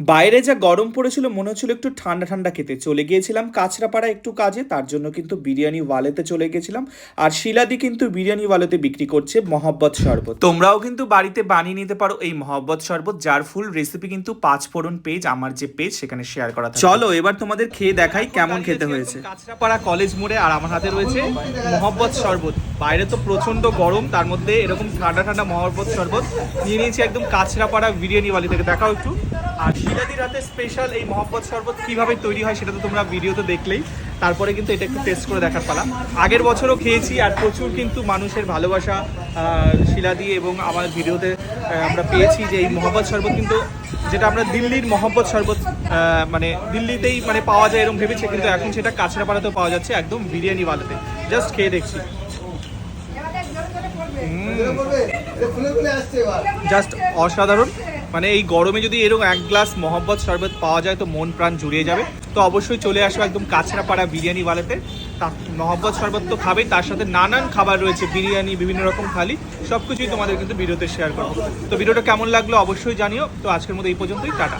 বাইরে যা গরম পড়েছিল মনে হচ্ছিল একটু ঠান্ডা ঠান্ডা খেতে, চলে গিয়েছিলাম কাঁচরাপাড়া একটু কাজে, তার জন্য কিন্তু বিরিয়ানি ওয়ালেতে চলে গেছিলাম। আর শিলাদি কিন্তু বিরিয়ানি ওয়ালেতে বিক্রি করছে মহব্বত শরবত। তোমরাও কিন্তু বাড়িতে বানিয়ে নিতে পারো এই মহব্বত শরবত, যার ফুল রেসিপি কিন্তু 5 ফোড়ন পেজ, আমার যে পেজ সেখানে শেয়ার করা থাকে। চলো এবার তোমাদের খেয়ে দেখাই কেমন খেতে হয়েছে। কাঁচরাপাড়া কলেজ মোড়ে, আর আমার হাতে রয়েছে মহব্বত শরবত। বাইরে তো প্রচন্ড গরম, তার মধ্যে এরকম ঠান্ডা ঠান্ডা মহব্বত শরবত নিয়ে নিয়েছি একদম কাঁচরাপাড়া বিরিয়ানি ওয়ালি থেকে। দেখাও একটু। আর শিলাদি রাতে স্পেশাল এই মহব্বত শরবত কিভাবে তৈরি হয় সেটা তো তোমরা ভিডিওতে দেখলেই, তারপরে কিন্তু এটা একটু টেস্ট করে দেখার পালা। আগের বছরও খেয়েছি, আর প্রচুর কিন্তু মানুষের ভালোবাসা শিলাদি এবং আমার ভিডিওতে আমরা পেয়েছি যে এই মহব্বত শরবত কিন্তু, যেটা আমরা দিল্লির মহব্বত শরবত মানে দিল্লিতেই মানে পাওয়া যায় এরকম ভেবেছে, কিন্তু এখন সেটা কাঁচরাপাড়াতেও পাওয়া যাচ্ছে একদম বিরিয়ানি ওয়ালাতে। জাস্ট খেয়ে দেখছি, জাস্ট অসাধারণ। মানে এই গরমে যদি এরকম এক গ্লাস মহব্বত শরবত পাওয়া যায় তো মন প্রাণ জুড়িয়ে যাবে। তো অবশ্যই চলে আসো একদম কাঁচরাপাড়া বিরিয়ানি ওয়ালাতে। মহব্বত শরবত তো খাবেই, তার সাথে নানান খাবার রয়েছে, বিরিয়ানি, বিভিন্ন রকম থালি, সব কিছুই তোমাদের কিন্তু ভিডিওতে শেয়ার করবো। তো ভিডিওটা কেমন লাগলো অবশ্যই জানিও। তো আজকের মতো এই পর্যন্তই, টাটা।